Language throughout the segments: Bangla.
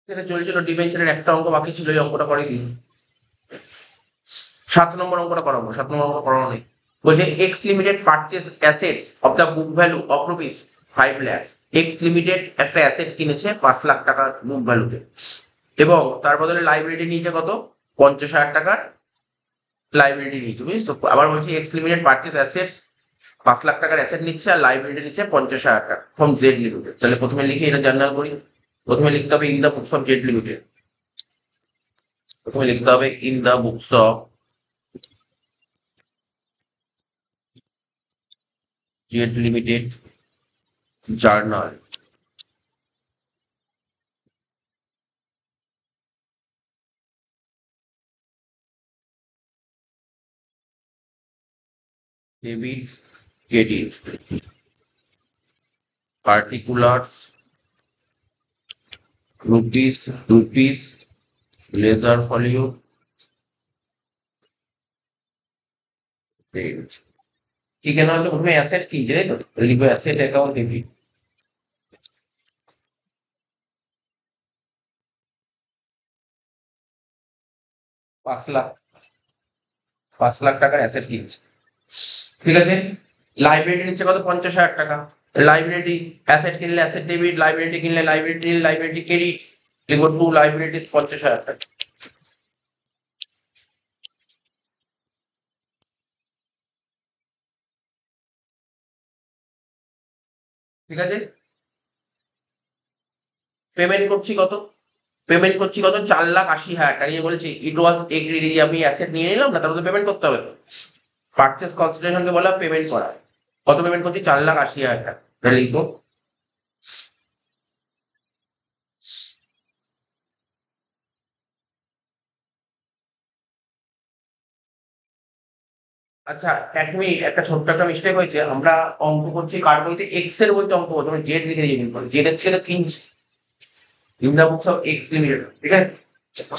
এটা চলছিল ডিবেঞ্চারের একটা অঙ্ক বাকি ছিল, এই অঙ্কটা করে দিন। 7 নম্বর অঙ্কটা করাবো, 7 নম্বর অঙ্ক করানো নেই। বলছে x limited purchase assets of the book value of rupees 5 lakhs। X limited একটা অ্যাসেট কিনেছে 5 লাখ টাকা বুক ভ্যালুতে, এবং তার বদলে লাইবিলিটি নিয়েছে কত, 50,000 টাকার লাইবিলিটি নিয়েছে, বুঝিস তো। আবার বলছে x limited purchase assets, 5 lakh টাকার অ্যাসেট নিচ্ছে আর লাইবিলিটি নিচ্ছে 50,000 টাকা ফ্রম জেড লিমিটেড। তাহলে প্রথমে লিখে এটা জার্নাল করি। প্রথমে লিখতে হবে in the books of Z limited. প্রথমে লিখতে হবে in the books of Z limited journal. Debit credit particulars rupees ledger folio debit. কি কেন হচ্ছে, প্রথমে অ্যাসেট কিনছে তাই তো, লিখবো asset account debit. 5 lakh, 5 lakh টাকার অ্যাসেট কিনছে, ঠিক আছে। লাইবিলিটি নিচ্ছে কত, 50,000 টাকা। লাইবিলিটি, অ্যাসেট কিনলে অ্যাসেট ডেবিট, লাইবিলিটি কিনলে লাইবিলিটি ক্রেডিট। লিখবো টু লাইবিলিটিস 50,000 টাকা, ঠিক আছে। পেমেন্ট করছি কত, 4,80,000 টাকা। ইয়ে বলছি ইট ওয়াজ এগ্রিড, আমি অ্যাসেট নিয়ে নিলাম না, তারপরে পেমেন্ট করতে হবে। পারচেস কনসিডারেশনকে বলা পেমেন্ট করা। কত পেমেন্ট করছি, 4,80,000 টাকা। তাহলে লিখবো আচ্ছা 1 মিনিট, একটা ছোট্ট একটা মিস্টেক হয়েছে। আমরা অঙ্ক করছি কার বইতে, এক্স এর বইতে অঙ্ক করছি, জেড লিখে দিয়ে জেড এর থেকে তো কিনছি, in the books of X limited, ঠিক আছে।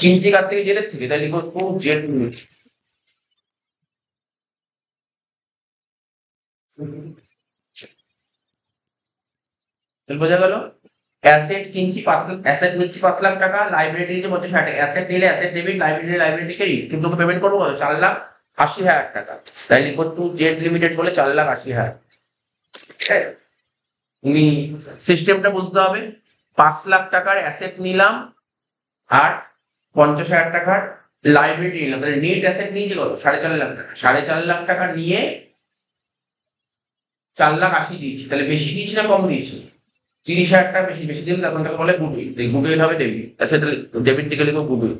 কিনছি কার থেকে, জেড এর থেকে, তাই লিখবো টু জেড লিমিটেড। বোঝা গেল। অ্যাসেট কিনছি 5 লাখ, অ্যাসেট নিচ্ছি 5 লাখ টাকা, লাইবিলিটি নিচ্ছে 50,000 টাকা। অ্যাসেট নিলে অ্যাসেট ডেবিট, লাইবিলিটি ক্রেডিট, কিন্তু ওকে পেমেন্ট করবো কত, 4,80,000 টাকা। তাই লিখবো টু জেড লিমিটেড বলে 4,80,000। ঠিক আছে, উনি সিস্টেমটা বুঝতে হবে। 5 লাখ টাকার অ্যাসেট নিলাম আর 50,000 টাকার লাইবিলিটি নিলাম, তাহলে নেট অ্যাসেট নিয়েছি কত, 4.5 লাখ টাকা। 4.5 লাখ টাকা নিয়ে 4,80,000 দিয়েছি, তাহলে বেশি দিয়েছি না কম দিয়েছি, 30,000 টাকা বেশি। বেশি দিলে তখন তাকে বলে গুডউইল, গুডউইল হবে ডেবিট, অ্যাসেট ডেবিট দিকে লিখবো গুডউইল।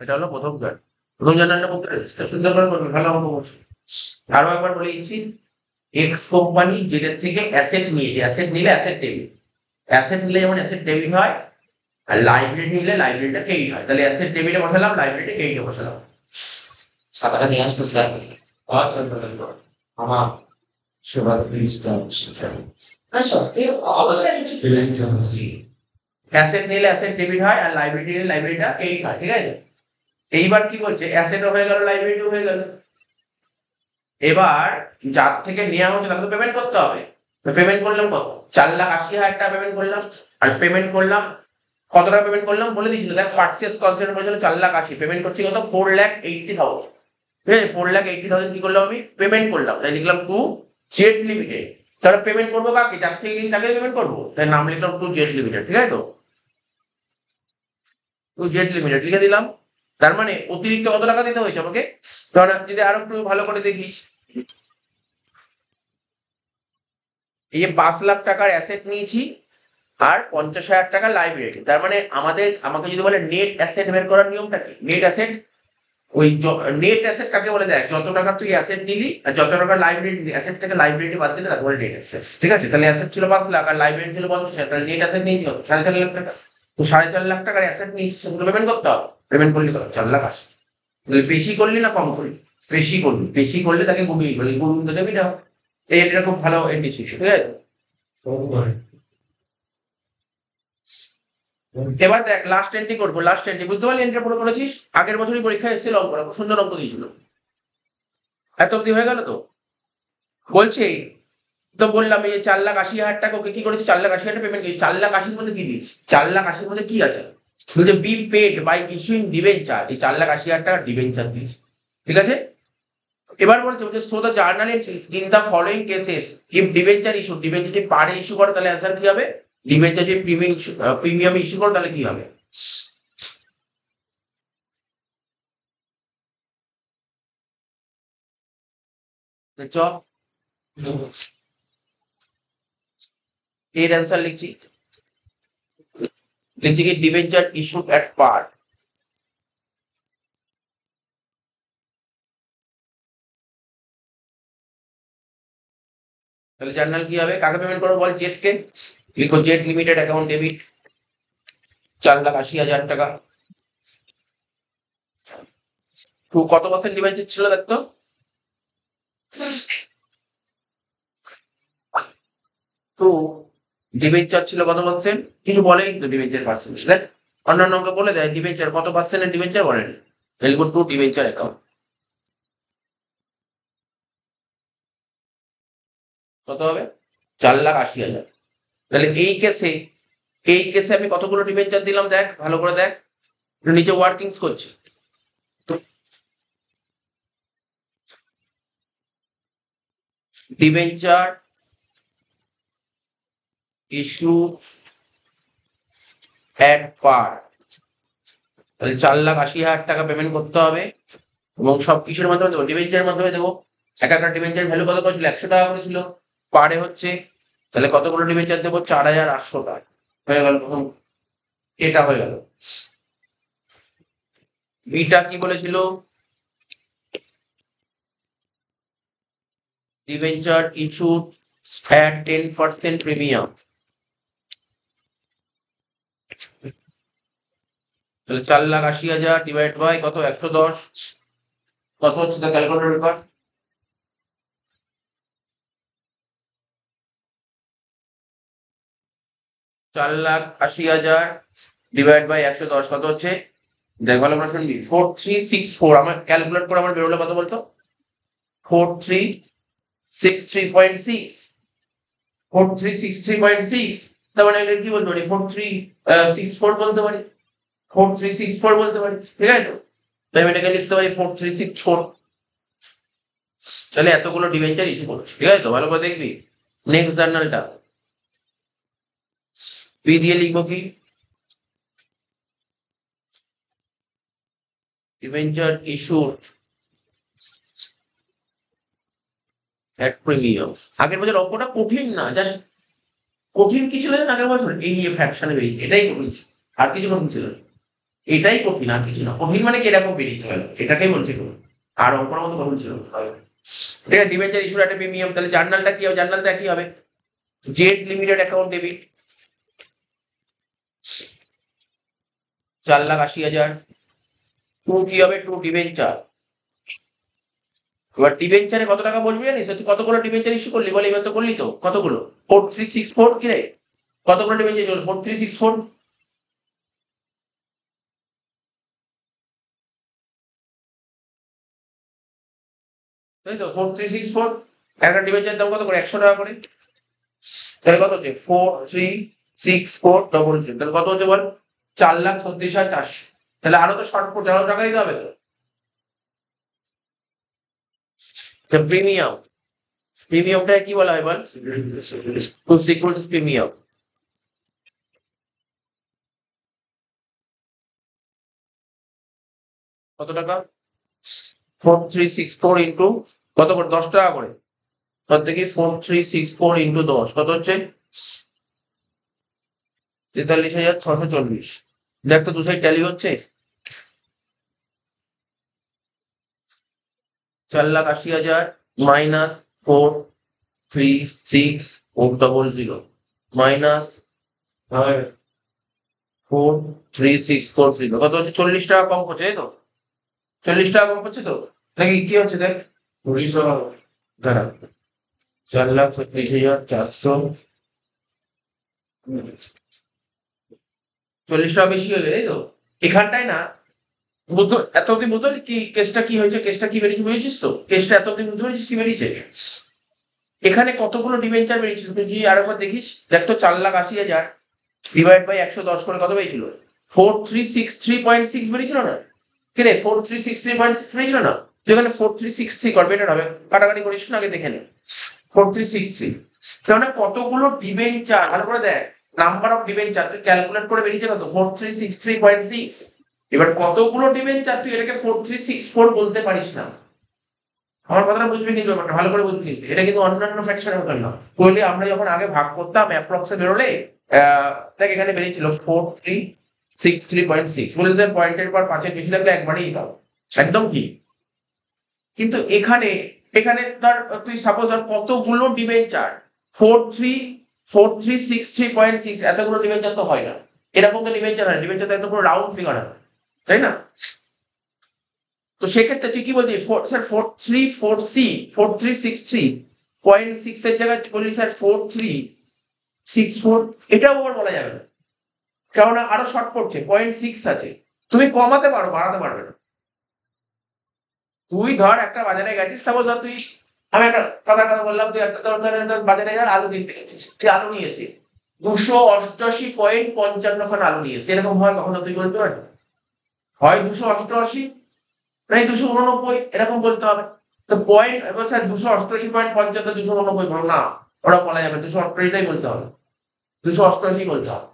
এটা হলো প্রথম জার্নাল। প্রথম জার্নালটা করতে সুন্দর করে করবে, ভালো অঙ্ক করছে। আরো একবার বলে দিচ্ছি, এক্স কোম্পানি যেটার থেকে অ্যাসেট নিয়েছে, অ্যাসেট নিলে অ্যাসেট ডেবিট, অ্যাসেট নিলে যেমন অ্যাসেট ডেবিট হয়, আর লাইবিলিটি নিলে লাইবিলিটিটা ক্রেডিট হয়। তাহলে অ্যাসেট ডেবিটে বসালাম, লাইবিলিটি ক্রেডিটে বসালাম। টাকাটা নিয়ে আসবো স্যার। আমার সেবা অ্যাসেট নিলে অ্যাসেট ডেবিট হয় আর লাইবিলিটি নিলে লাইবিলিটিটা ক্রেডিট হয়, ঠিক আছে। এইবার কি বলছে, অ্যাসেটও হয়ে গেল, লাইবিলিটিও হয়ে গেল। এবার যার থেকে নেওয়া হচ্ছে তাকে তো পেমেন্ট করতে হবে। পেমেন্ট করলাম কত, 4,80,000 টাকা পেমেন্ট করলাম। আর পেমেন্ট করলাম কত টাকা পেমেন্ট করলাম বলে দিয়েছিল, দেখ পারচেস কনসিডার করেছিল 4,80,000, পেমেন্ট করছি কত, 4,80,000। ঠিক আছে, 4,80,000 কি করলাম আমি, পেমেন্ট করলাম। তাই লিখলাম টু জেড লিমিটেড। তাহলে পেমেন্ট করবো কাকে, যার থেকে কিনি তাকে পেমেন্ট করবো, তাই নাম লিখলাম টু জেড লিমিটেড, ঠিক আছে তো। টু জেড লিমিটেড লিখে দিলাম। তার মানে অতিরিক্ত কত টাকা দিতে হয়েছে আমাকে, কারণ যদি আরো একটু ভালো করে দেখিস, এই যে 5 লাখ টাকার অ্যাসেট নিয়েছি আর 50,000 টাকা লাইবিলিটি। তার মানে আমাকে যদি বলে নেট অ্যাসেট বের করার নিয়মটা কি, নেট অ্যাসেট, ওই নেট অ্যাসেট কাকে বলে, দেখ যত টাকা তুই অ্যাসেট নিলি আর যত টাকা লাইবিলিটি নিলি, অ্যাসেট থেকে লাইবিলিটি বাদ দিলে তাকে বলে নেট অ্যাসেট, ঠিক আছে। তাহলে অ্যাসেট ছিল 5 লাখ আর লাইবিলিটি ছিল 50,000, তাহলে নেট অ্যাসেট নিয়েছি কত, 4.5 লাখ টাকা। তো 4.5 লাখ টাকার অ্যাসেট নিয়েছি, সেগুলো পেমেন্ট করতে হবে। পেমেন্ট করলি কত, 4,80,000। তাহলে বেশি করলি না কম করলি, বেশি করলি, বেশি করলে তাকে গুডউইল বলি, গুডউইল তো ডেবিট হবে। এটা খুব ভালো এন্ট্রি, ঠিক আছে। এবার দেখ লাস্ট এন্ট্রি করবো, লাস্ট এন্ট্রি বুঝতে পারলি, এন্ট্রি পুরো করেছিস। আগের বছরই পরীক্ষা এসেছিল, অঙ্ক সুন্দর অঙ্ক দিয়েছিল। এত অব্দি হয়ে গেল তো? বলছে তো বললাম এই যে 4,80,000 টাকা ওকে কি করেছে, 4,80,000 টাকা পেমেন্ট, 4,80,000 মধ্যে কি দিয়েছি, 4,80,000 মধ্যে কি আছে, বলছে be paid by issuing debenture, এই 4,80,000 টাকা ডিবেঞ্চার দিয়েছি। ঠিক আছে, এবার বলছে so the journal entries in the following cases if debenture issue, debenture যদি পারে ইস্যু করে তাহলে অ্যান্সার কি হবে, ডিবেঞ্চার যদি প্রিমিয়াম ইস্যু করে তাহলে কি হবে। তো চ এর অ্যান্সার লিখছি, লিখছি কি ডিবেঞ্চার ইস্যু অ্যাট পার, তাহলে জার্নাল কি হবে, কাকে পেমেন্ট করবো বল, জেড কে, লিখো জেড লিমিটেড অ্যাকাউন্ট ডেবিট 4,80,000 টাকা। তো কত পার্সেন্ট ডিবেঞ্চার ছিল দেখতো, তো ডিবেঞ্চার ছিল কত পার্সেন্ট, কিছু বলেই তো ডিবেঞ্চার পার্সেন্ট দেখ, অন্যান্য অঙ্কে বলে দেয় ডিবেঞ্চার কত পার্সেন্টের ডিবেঞ্চার বলেনি, এলগো টু ডিবেঞ্চার অ্যাকাউন্ট কত হবে 4,80,000। তাহলে এই কেসে আমি কতগুলো ডিবেঞ্চার দিলাম দেখ ভালো করে দেখ, নিচে ওয়ার্কিংস করছে, ডিবেঞ্চার ইস্যু অ্যাট পার, তাহলে 4,80,000 টাকা পেমেন্ট করতে হবে এবং সবকিছুর মাধ্যমে দেবো, ডিবেঞ্চারের মাধ্যমে দেবো। এক একটা ডিবেঞ্চার ভ্যালু কত করেছিল, 100 টাকা করেছিল, পারে হচ্ছে, তাহলে কতগুলো ডিবেঞ্চার দেবো, 4,800 টাকা হয়ে গেল প্রথম, এটা হয়ে গেল। বিটা কি বলেছিল, ডিবেঞ্চার ইস্যুড অ্যাট 10% প্রিমিয়াম, তাহলে 4,80,000 ডিভাইড বাই কত 110, কত হচ্ছে তা ক্যালকুলেটর কর, 4,80,000 ডিভাইড বাই 110 কত হচ্ছে, দেখ ভালো করে শুনবি, 4364, আমার ক্যালকুলেট করে আমার বেরোলো কত বলতো, 4363.6, 4363.6, তার মানে এটা কি বলতে পারি, 4364 বলতে পারি, 4364 বলতে পারি, ঠিক আছে তো, তাই আমি এটাকে লিখতে পারি 4364। তাহলে এতগুলো ডিবেঞ্চার ইস্যু করছে, ঠিক আছে তো, ভালো করে দেখবি। নেক্সট জার্নালটা পি দিয়ে লিখবো কি, ডিবেঞ্চার ইস্যুড অ্যাট প্রিমিয়াম। আগের বছর অঙ্কটা কঠিন না, জাস্ট কঠিন কি ছিল আগের বছর, এই ফ্র্যাকশনে বেরিয়েছে, এটাই কঠিন ছিল, আর কিছু কঠিন ছিল না, এটাই কঠিন আর কিছু না, কঠিন মানে কি এরকম বেরিয়েছে গেল, এটাকেই বলছি কঠিন, আর অঙ্কর মতো কঠিন ছিল না। ঠিক আছে, ডিবেঞ্চার ইস্যুড অ্যাট প্রিমিয়াম, তাহলে জার্নালটা কি হবে, জার্নালটা কি হবে, Z limited account debit 4,80,000, to কি হবে, টু ডিবেঞ্চার, এবার ডিবেঞ্চারে কত টাকা বলবি জানিস, তুই কতগুলো ডিবেঞ্চার ইস্যু করলি বলে, এবার তো করলি তো, কতগুলো, 4364 কি রে, কতগুলো ডিবেঞ্চার ইস্যু, 4364, তাই তো 4364, একটা ডিবেঞ্চার দাম কত করে, 100 টাকা করে, তাহলে কত হচ্ছে 436400, তাহলে কত হচ্ছে বল, 4,36,400, তাহলে আরো তো শর্ট পড়ছে, আরো টাকা দিতে হবে তো, প্রিমিয়াম, প্রিমিয়ামটা কি বলা হয় বল, টু সিকিউরিটিজ প্রিমিয়াম, কত টাকা, 4364 ইন্টু কত করে, 10 টাকা করে, তার থেকে 4364 ইন্টু 10 কত হচ্ছে, 43,640, দেখ তো দু সাইড ট্যালি হচ্ছে, 4,80,000 মাইনাস 436,400 মাইনাস 436,400 কত হচ্ছে, 40 টাকা কম করছে, তাই তো, 40 টাকা কম করছে তো, দেখি কি হচ্ছে দেখ, 40 টাকা দাঁড়া, 4,36,400, 40 টাকা বেশি হয়ে গেছে, তাই তো, এখানটায় না, বুঝতে এত অব্দি বুঝতে পারলি কি কেসটা কি হয়েছে, কেসটা কি বেরিয়েছে, বুঝেছিস তো কেসটা এত অব্দি বুঝতে পারছিস কি বেরিয়েছে? এখানে কতগুলো ডিবেঞ্চার বেরিয়েছিল তুই যদি আরেকবার দেখিস, দেখ তো 4,80,000 ডিভাইড বাই 110 করে কত পেয়েছিল? 4363.6 বেরিয়েছিল না? কে রে 4363.6 বেরিয়েছিল না? তুই এখানে 4363 কর, বেটার হবে, কাটাকাটি করিস না, আগে দেখে নে 4363। তার মানে কতগুলো ডিবেঞ্চার, ভালো করে দেখ, নাম্বার অফ ডিবেঞ্চার তুই ক্যালকুলেট করে বেরিয়েছে কত? 4363.6। এবার কতগুলো ডিবেঞ্চার তুই এটাকে 4364 বলতে পারিস না। আমার কথাটা বুঝবি কিন্তু, ব্যাপারটা ভালো করে বুঝবি কিন্তু, এটা কিন্তু অন্যান্য ফ্র্যাকশনের মতন না। করলে আমরা যখন আগে ভাগ করতাম অ্যাপ্রক্সে বেরোলে দেখ এখানে বেরিয়েছিল 4363.6, বলে স্যার পয়েন্টের পর 5-এর বেশি লাগলে একবারেই দাও, একদম কি। কিন্তু এখানে এখানে ধর তুই সাপোজ ধর কতগুলো ডিবেঞ্চার 4363.6, এতগুলো ডিবেঞ্চার তো হয় না, এরকম তো ডিবেঞ্চার হয়, ডিবেঞ্চার তো একদম পুরো রাউন্ড ফিগার হয়, তাই না? তো সেক্ষেত্রে তুই কি বলছিস স্যার 4363.6 এর জায়গায় বললি স্যার 4364, এটাও আবার বলা যাবে না, কেননা আরো শর্ট পড়ছে, 0.6 আছে, তুমি কমাতে পারো, বাড়াতে পারবে না। তুই ধর একটা বাজারে গেছিস, তারপর ধর তুই, আমি একটা কথা বললাম, তুই একটা ধর বাজারে গেলে আলু কিনতে গেছিস, তুই আলু নিয়ে এসে 288.55 আলু নিয়ে এসে, এরকম হয় কখনো? তুই বলতে পারবি? হয় 288 নাই 289, এরকম বলতে হবে। তো পয়েন্ট এবার স্যার 288.55 289 বলো না, ওরা বলা যাবে 288টাই বলতে হবে, 288 বলতে হবে,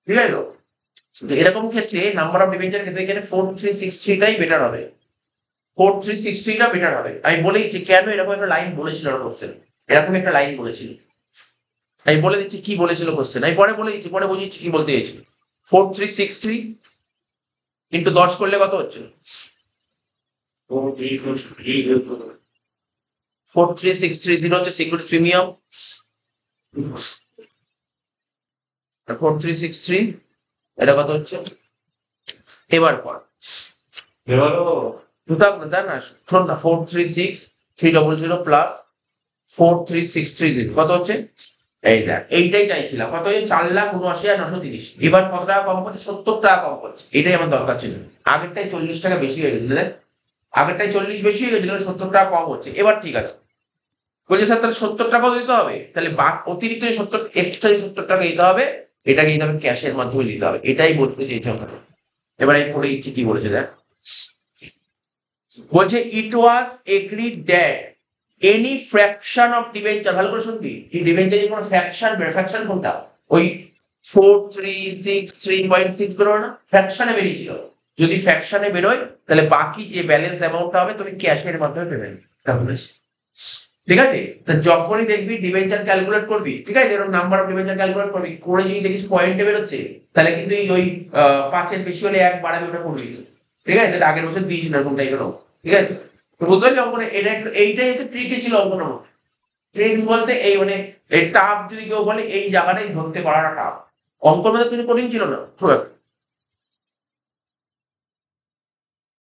ঠিক আছে তো? তো এরকম ক্ষেত্রে নাম্বার অফ ডিবেঞ্চার ক্ষেত্রে এখানে 4363টাই বেটার হবে, 4363টা বেটার হবে। আমি বলেইছি কেন এরকম একটা লাইন বলেছিল ওরা কোশ্চেন, এরকম একটা লাইন বলেছিল, আমি বলে দিচ্ছি কি বলেছিল কোশ্চেন, আমি পরে বলে দিচ্ছি, পরে বুঝিয়েছি কি বলতে চেয়েছিল। 4363 ইন্টু 10 করলে কত হচ্ছে? 4363 হচ্ছে সিকিউরিটি প্রিমিয়াম, 4363 এটা কত হচ্ছে? এবার পর তাই না, শোন না, 436300 প্লাস 43630 কত হচ্ছে? এই দেখ, এইটাই চাইছিলাম, কত হচ্ছে? 4,79,930। এবার কত টাকা কম করছে? 70 টাকা কম করছে, এটাই আমার দরকার ছিল। আগেরটাই 40 টাকা বেশি হয়ে গেছিল, দেখ আগেরটাই 40 বেশি হয়ে গেছিল, 70 টাকা কম হচ্ছে, এবার ঠিক আছে। বলছে স্যার তাহলে 70 টাকাও দিতে হবে, তাহলে অতিরিক্ত 70 এক্সট্রা 70 টাকা দিতে হবে, এটাকে দিতে হবে ক্যাশের মাধ্যমে দিতে হবে, এটাই বলতে চেয়েছে ওখানে। এবার আমি পড়ে ইচ্ছি কি বলেছে দেখ, বলছে it was agreed that any fraction of debenture, ভালো করে শুনবি, এই ডিবেঞ্চার যে কোনো ফ্র্যাকশন বের, ফ্র্যাকশন কোনটা? ওই 4363.6 বেরোয় না, ফ্র্যাকশনে বেরিয়েছিল, যদি ফ্র্যাকশনে বেরোয় তাহলে বাকি যে ব্যালেন্স অ্যামাউন্টটা হবে তুমি ক্যাশের মাধ্যমে পেমেন্ট, ঠিক আছে? তা যখনই দেখবি ডিবেঞ্চার ক্যালকুলেট করবি, ঠিক আছে, এরকম নাম্বার অফ ডিবেঞ্চার ক্যালকুলেট করবি, করে যদি দেখিস পয়েন্টে বেরোচ্ছে, তাহলে কিন্তু ওই 5-এর বেশি হলে 1 বাড়াবে, ওটা করবি, ঠিক আছে? যেটা আগের বছর দিয়েছিল এরকম টাইপের, ঠিক আছে? তো বুঝতে পারলি অঙ্কনে এটা একটু, এইটাই হচ্ছে ট্রিকে ছিল অঙ্কনের মধ্যে। ট্রিক্স বলতে এই মানে এই টাফ যদি কেউ বলে এই জায়গাটাই ধরতে পারাটা টাফ, অঙ্কন মধ্যে কিন্তু কঠিন ছিল না খুব একটা।